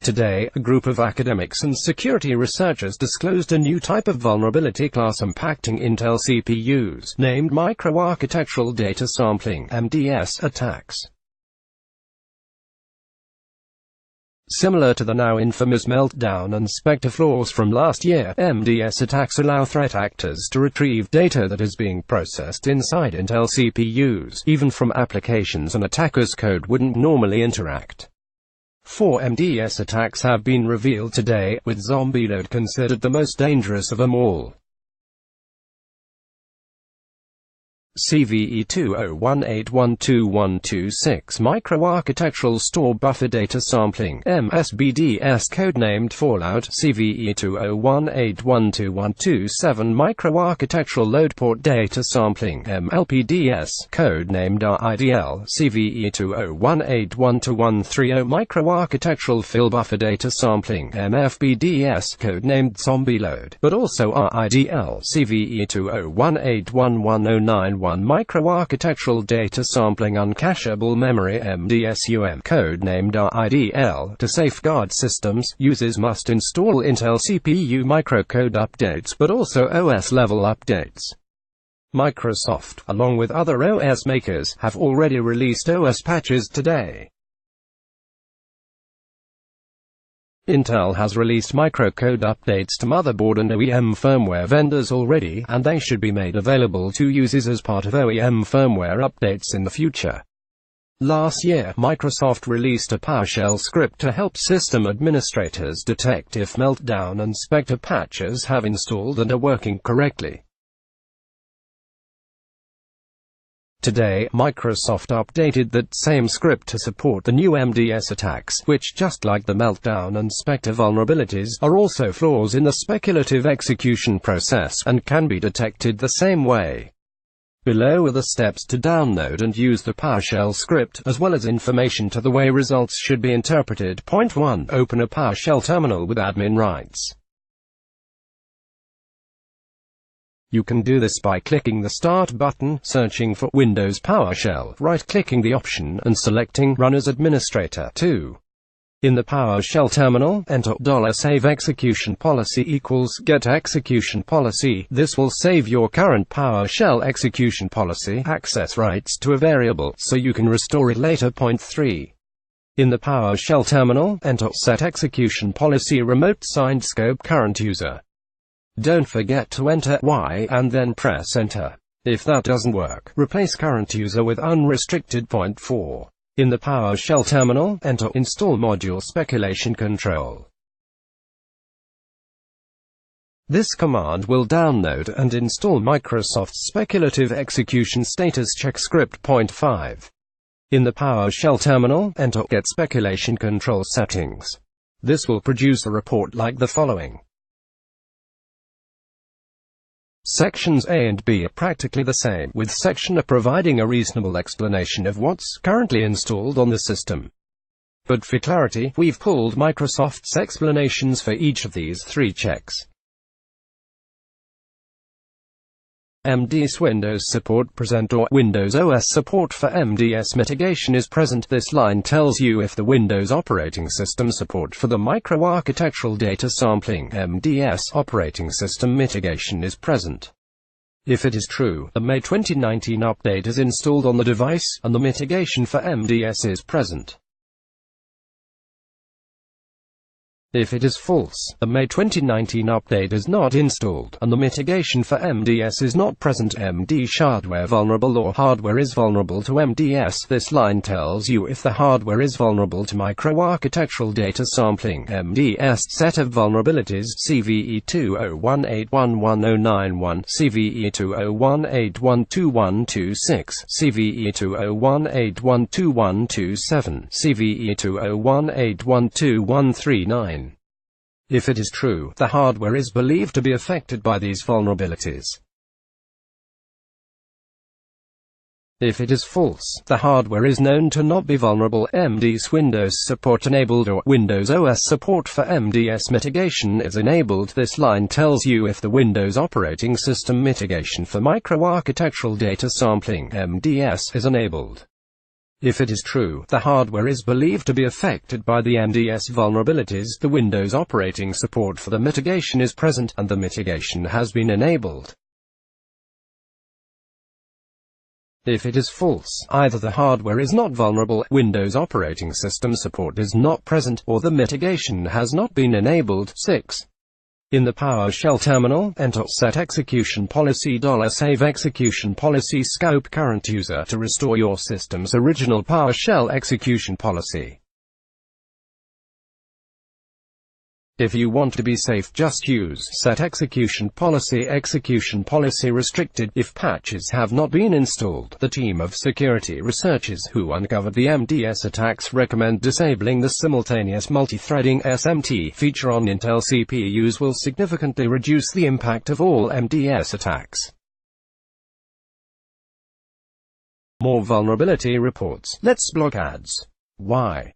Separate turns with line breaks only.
Today, a group of academics and security researchers disclosed a new type of vulnerability class impacting Intel CPUs, named microarchitectural data sampling (MDS) attacks. Similar to the now infamous Meltdown and Spectre flaws from last year, MDS attacks allow threat actors to retrieve data that is being processed inside Intel CPUs, even from applications an attacker's code wouldn't normally interact. 4 MDS attacks have been revealed today, with Zombieload considered the most dangerous of them all. CVE 2018121226 Microarchitectural Store Buffer Data Sampling MSBDS codenamed Fallout CVE 2018121227 Microarchitectural Load Port Data Sampling MLPDS codenamed RIDL CVE 20181213 Microarchitectural Fill Buffer Data Sampling MFBDS codenamed Zombieload, but also RIDL CVE 20181109 Microarchitectural Data Sampling Uncacheable Memory MDSUM codenamed RIDL. To safeguard systems, users must install Intel CPU microcode updates but also OS-level updates. Microsoft, along with other OS makers, have already released OS patches today. Intel has released microcode updates to motherboard and OEM firmware vendors already, and they should be made available to users as part of OEM firmware updates in the future. Last year, Microsoft released a PowerShell script to help system administrators detect if Meltdown and Spectre patches have installed and are working correctly. Today, Microsoft updated that same script to support the new MDS attacks, which, just like the Meltdown and Spectre vulnerabilities, are also flaws in the speculative execution process, and can be detected the same way. Below are the steps to download and use the PowerShell script, as well as information to the way results should be interpreted. Point 1. Open a PowerShell terminal with admin rights. You can do this by clicking the Start button, searching for Windows PowerShell, right-clicking the option, and selecting Run as Administrator. 2. In the PowerShell terminal, enter $save execution policy equals get execution policy. This will save your current PowerShell execution policy access rights to a variable, so you can restore it later. Point 3. In the PowerShell terminal, enter set execution policy remote signed scope current user. Don't forget to enter Y and then press enter. If that doesn't work, replace current user with unrestricted. Point 4. In the PowerShell terminal, enter install module speculation control. This command will download and install Microsoft's speculative execution status check script. Point 5. In the PowerShell terminal, enter get speculation control settings. This will produce a report like the following. Sections A and B are practically the same, with Section A providing a reasonable explanation of what's currently installed on the system. But for clarity, we've pulled Microsoft's explanations for each of these 3 checks. MDS Windows support present or Windows OS support for MDS mitigation is present. This line tells you if the Windows operating system support for the microarchitectural data sampling MDS operating system mitigation is present. If it is true, the May 2019 update is installed on the device, and the mitigation for MDS is present. If it is false, the May 2019 update is not installed, and the mitigation for MDS is not present. MDS hardware vulnerable or hardware is vulnerable to MDS. This line tells you if the hardware is vulnerable to microarchitectural data sampling MDS set of vulnerabilities CVE 2018111091, CVE 2018122126, CVE 2018122127, CVE 2018121339. If it is true, the hardware is believed to be affected by these vulnerabilities. If it is false, the hardware is known to not be vulnerable. MDS Windows support enabled or Windows OS support for MDS mitigation is enabled. This line tells you if the Windows operating system mitigation for microarchitectural data sampling MDS is enabled. If it is true, the hardware is believed to be affected by the MDS vulnerabilities, the Windows operating support for the mitigation is present, and the mitigation has been enabled. If it is false, either the hardware is not vulnerable, Windows operating system support is not present, or the mitigation has not been enabled. 6. In the PowerShell terminal, enter set execution policy $save execution policy scope current user to restore your system's original PowerShell execution policy. If you want to be safe, just use set execution policy restricted. If patches have not been installed, the team of security researchers who uncovered the MDS attacks recommend disabling the simultaneous multi-threading SMT feature on Intel CPUs will significantly reduce the impact of all MDS attacks. More vulnerability reports. Let's block ads. Why?